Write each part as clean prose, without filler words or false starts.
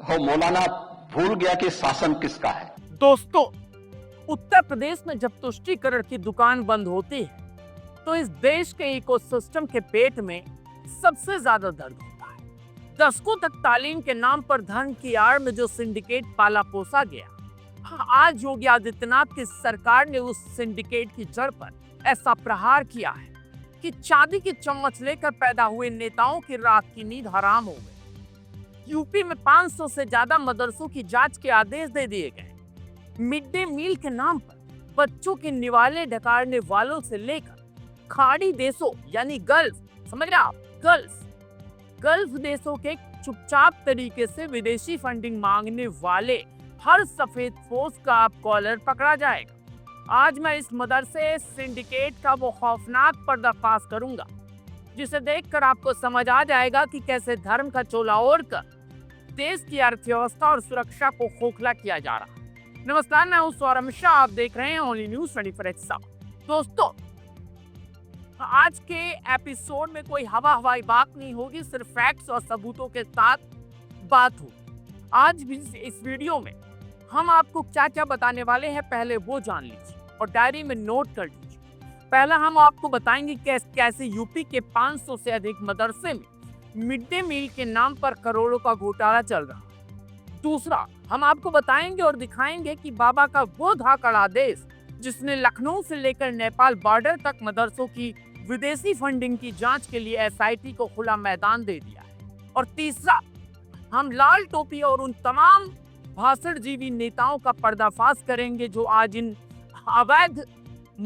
हो मौलाना भूल गया कि शासन किसका है। दोस्तों, उत्तर प्रदेश में जब तुष्टीकरण की दुकान बंद होती है तो इस देश के इकोसिस्टम के पेट में सबसे ज्यादा दर्द होता है। दशकों तक तालीम के नाम पर धन की आड़ में जो सिंडिकेट पाला पोसा गया, आज योगी आदित्यनाथ की सरकार ने उस सिंडिकेट की जड़ पर ऐसा प्रहार किया है कि चांदी की चम्मच लेकर पैदा हुए नेताओं की रात की नींद हराम हो गई। यूपी में 500 से ज्यादा मदरसों की जांच के आदेश दे दिए गए। मिड डे मील के नाम पर बच्चों के निवाले डकारने वालों से लेकर खाड़ी देशों यानी गल्फ, समझ रहे आप, गल्फ देशों के चुपचाप तरीके से विदेशी फंडिंग मांगने वाले हर सफेद पोश का आप कॉलर पकड़ा जाएगा। आज मैं इस मदरसे सिंडिकेट का वो खौफनाक पर्दाफाश करूंगा जिसे देखकर आपको समझ आ जाएगा कि कैसे धर्म का चोला ओढ़कर देश की अर्थव्यवस्था और सुरक्षा को खोखला किया जा रहा है। नमस्कार, मैं हूं सौरभ मिश्रा, आप देख रहे हैं ओनली न्यूज 24x। दोस्तों, आज के एपिसोड में कोई हवाई बात नहीं होगी, सिर्फ फैक्ट्स और सबूतों के साथ बात होगी। आज भी इस वीडियो में हम आपको क्या क्या बताने वाले हैं, पहले वो जान लीजिए और डायरी में नोट कर लीजिए। पहला हम आपको बताएंगे कैसे यूपी के 500 से अधिक मदरसे में मिड डे मील के नाम पर करोड़ों का घोटाला चल रहा है। दूसरा, हम आपको बताएंगे और दिखाएंगे कि बाबा का वो धाकड़ आदेश जिसने लखनऊ से लेकर नेपाल बॉर्डर तक मदरसों की विदेशी फंडिंग की जांच के लिए एसआईटी को खुला मैदान दे दिया है। और तीसरा, हम लाल टोपी और उन तमाम भाषणजीवी नेताओं का पर्दाफाश करेंगे जो आज इन अवैध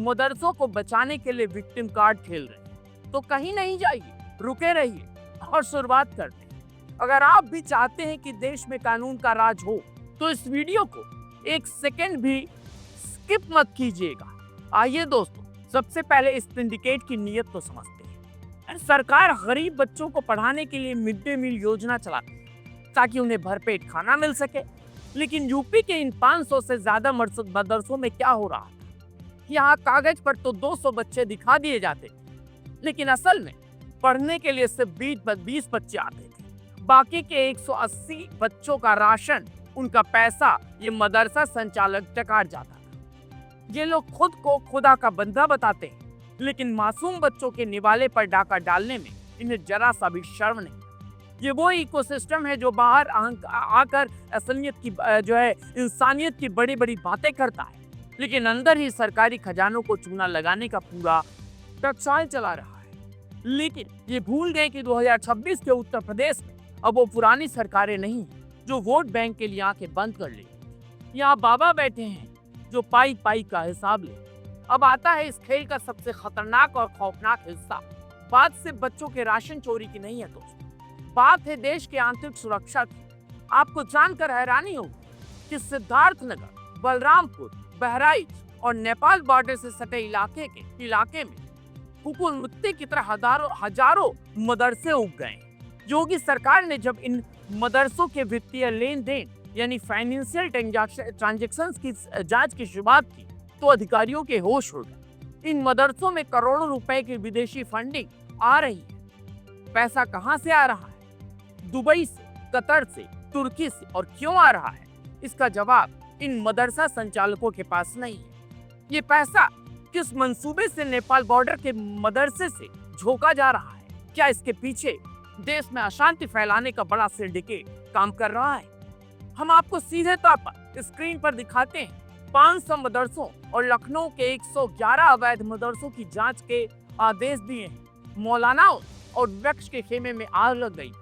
मदरसों को बचाने के लिए विक्टिम कार्ड खेल रहे हैं। तो कहीं नहीं जाइए, रुके रहिए और शुरुआत करते हैं। अगर आप भी चाहते हैं कि देश में कानून का राज हो तो इस वीडियो को एक सेकंड भी स्किप मत कीजिएगा। आइए दोस्तों, सबसे पहले इस सिंडिकेट की नीयत तो समझते हैं। सरकार गरीब बच्चों को पढ़ाने के लिए मिड डे मील योजना चलाती है ताकि उन्हें भरपेट खाना मिल सके। लेकिन यूपी के इन 500 से ज्यादा मदरसों में क्या हो रहा था? यहाँ कागज पर तो 200 बच्चे दिखा दिए जाते थे, लेकिन असल में पढ़ने के लिए सिर्फ 20 बच्चे आते थे। बाकी के 180 बच्चों का राशन, उनका पैसा ये मदरसा संचालक टकार जाता था। ये लोग खुद को खुदा का बंदा बताते हैं, लेकिन मासूम बच्चों के निवाले पर डाका डालने में इन्हें जरा सा भी शर्म नहीं। ये वो इकोसिस्टम है जो बाहर आकर असलियत की इंसानियत की बड़ी बड़ी बातें करता है, लेकिन अंदर ही सरकारी खजानों को चूना लगाने का पूरा टकसाल चला रहा है। लेकिन ये भूल गए कि 2026 के उत्तर प्रदेश में अब वो पुरानी सरकारें नहीं जो वोट बैंक के लिए आंखें बंद कर ली। यहाँ बाबा बैठे हैं जो पाई पाई का हिसाब ले। अब आता है इस खेल का सबसे खतरनाक और खौफनाक हिस्सा। बात सिर्फ बच्चों के राशन चोरी की नहीं है दोस्तों, बात है देश के आंतरिक सुरक्षा की। आपको जानकर हैरानी होगी कि सिद्धार्थनगर, बलरामपुर, बहराइच और नेपाल बॉर्डर से सटे इलाके में हुकूमत की तरह हजारों मदरसे उग गए। योगी सरकार ने जब इन मदरसों के वित्तीय लेन देन यानी फाइनेंशियल ट्रांजैक्शंस की जांच की शुरुआत की तो अधिकारियों के होश उड़ गए। इन मदरसों में करोड़ों रुपए की विदेशी फंडिंग आ रही है। पैसा कहां से आ रहा है? दुबई से, कतर से, तुर्की से, और क्यों आ रहा है? इसका जवाब इन मदरसा संचालकों के पास नहीं है। ये पैसा किस मंसूबे से नेपाल बॉर्डर के मदरसे से झोंका जा रहा है? क्या इसके पीछे देश में अशांति फैलाने का बड़ा सिंडिकेट काम कर रहा है? हम आपको सीधे तौर पर स्क्रीन पर दिखाते हैं। 500 मदरसों और लखनऊ के 111 अवैध मदरसों की जांच के आदेश दिए हैं। मौलानाओं और वृक्ष के खेमे में आग लग गई।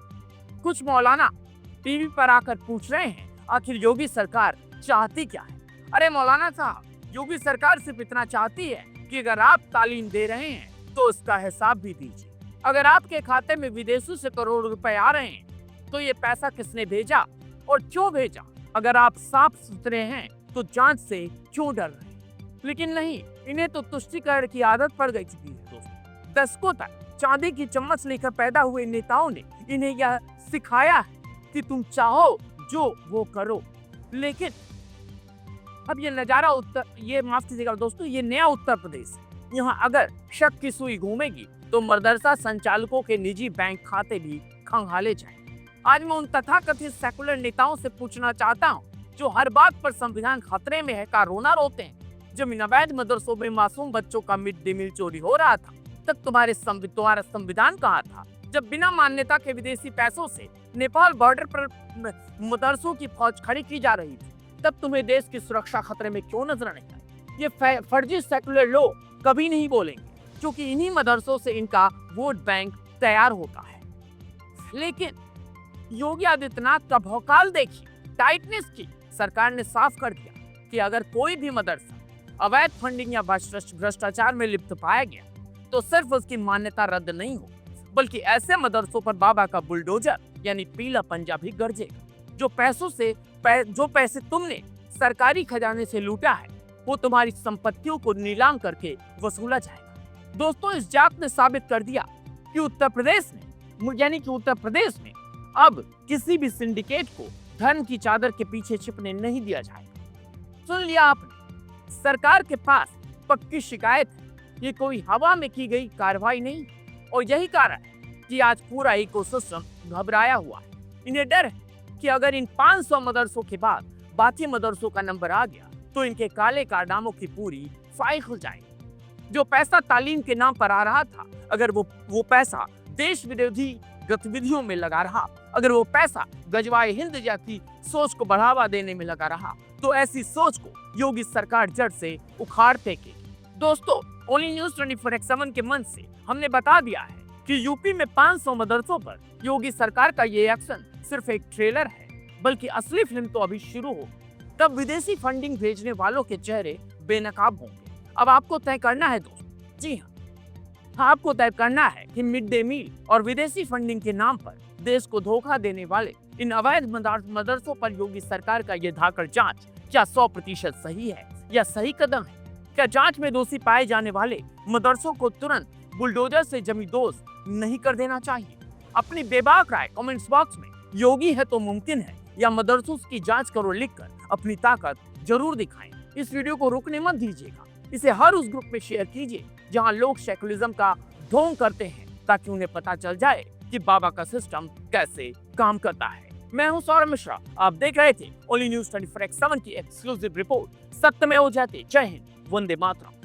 कुछ मौलाना टीवी पर आकर पूछ रहे हैं, आखिर योगी सरकार चाहती क्या है? अरे मौलाना साहब, योगी सरकार सिर्फ इतना चाहती है कि अगर आप तालीम दे रहे हैं तो उसका हिसाब भी दीजिए। अगर आपके खाते में विदेशों से करोड़ों रुपए आ रहे हैं तो ये पैसा किसने भेजा और क्यों भेजा? अगर आप साफ सुथरे हैं तो जांच से क्यों डर रहे हैं? लेकिन नहीं, इन्हें तो तुष्टीकरण की आदत पड़ गई चुकी है दोस्तों। दशकों तक चांदी की चम्मच लेकर पैदा हुए नेताओं ने इन्हें यह सिखाया है कि तुम चाहो जो वो करो। लेकिन अब ये नजारा माफ कीजिएगा दोस्तों, ये नया उत्तर प्रदेश है। यहाँ अगर शक की सुई घूमेगी तो मदरसा संचालकों के निजी बैंक खाते भी खंगाले जाएं। आज मैं उन तथाकथित सेकुलर नेताओं से पूछना चाहता हूँ जो हर बात पर संविधान खतरे में है का रोना रोते हैं। जब इन अवैध मदरसों में मासूम बच्चों का मिड डे मील चोरी हो रहा था, तब तुम्हारा संविधान कहाँ था? जब बिना मान्यता के विदेशी पैसों से नेपाल बॉर्डर पर मदरसों की फौज खड़ी की जा रही थी, तब तुम्हें देश की सुरक्षा खतरे में क्यों नजर नहीं आई? ये फर्जी सेकुलर लोग कभी नहीं बोलेंगे, क्योंकि इन्हीं मदरसों से इनका वोट बैंक तैयार होता है। लेकिन योगी आदित्यनाथ का भौकाल देखिए, टाइटनेस की। सरकार ने साफ कर दिया कि अगर कोई भी मदरसा अवैध फंडिंग या भ्रष्टाचार में लिप्त पाया गया तो सिर्फ उसकी मान्यता रद्द नहीं हो, बल्कि ऐसे मदरसों पर बाबा का बुलडोजर यानी पीला पंजा भी गरजेगा। जो पैसे तुमने सरकारी खजाने से लूटा है, वो तुम्हारी संपत्तियों को नीलाम करके वसूला जाएगा। दोस्तों, इस जांच ने साबित कर दिया कि उत्तर प्रदेश में अब किसी भी सिंडिकेट को धन की चादर के पीछे छिपने नहीं दिया जाएगा। सुन लिया आपने, सरकार के पास पक्की शिकायत है। ये कोई हवा में की गई कार्रवाई नहीं, और यही कारण है कि आज पूरा इकोसिस्टम घबराया हुआ है। इन्हें डर है कि अगर इन 500 मदरसों के बाद बाकी मदरसों का नंबर आ गया तो इनके काले कारनामों की पूरी फाइल खुल जाएगी। जो पैसा तालीम के नाम पर आ रहा था, अगर वो पैसा देश विरोधी गतिविधियों में लगा रहा, अगर वो पैसा गजवाए हिंद जैसी सोच को बढ़ावा देने में लगा रहा, तो ऐसी सोच को योगी सरकार जड़ से उखाड़ फेंकेगी। दोस्तों, ओनली न्यूज़ 24x7 के मंच से हमने बता दिया है कि यूपी में 500 मदरसों पर योगी सरकार का ये एक्शन सिर्फ एक ट्रेलर है, बल्कि असली फिल्म तो अभी शुरू हो। तब विदेशी फंडिंग भेजने वालों के चेहरे बेनकाब होंगे। अब आपको तय करना है दोस्तों, जी हाँ, आपको तय करना है कि मिड डे मील और विदेशी फंडिंग के नाम पर देश को धोखा देने वाले इन अवैध मदरसों पर योगी सरकार का ये धाकड़ जांच क्या 100% सही है या सही कदम है? क्या जांच में दोषी पाए जाने वाले मदरसों को तुरंत बुलडोजर से जमींदोज नहीं कर देना चाहिए? अपनी बेबाक राय कमेंट्स बॉक्स में योगी है तो मुमकिन है या मदरसों की जांच करो लिखकर अपनी ताकत जरूर दिखाएं। इस वीडियो को रुकने मत दीजिएगा, इसे हर उस ग्रुप में शेयर कीजिए जहां लोग सेकुलरिज्म का ढोंग करते हैं, ताकि उन्हें पता चल जाए कि बाबा का सिस्टम कैसे काम करता है। मैं हूं सौरभ मिश्रा, आप देख रहे थे ओनली न्यूज़ 24x7 की एक्सक्लूसिव रिपोर्ट सत्य में हो जाते। जय हिंद, वंदे मातरम।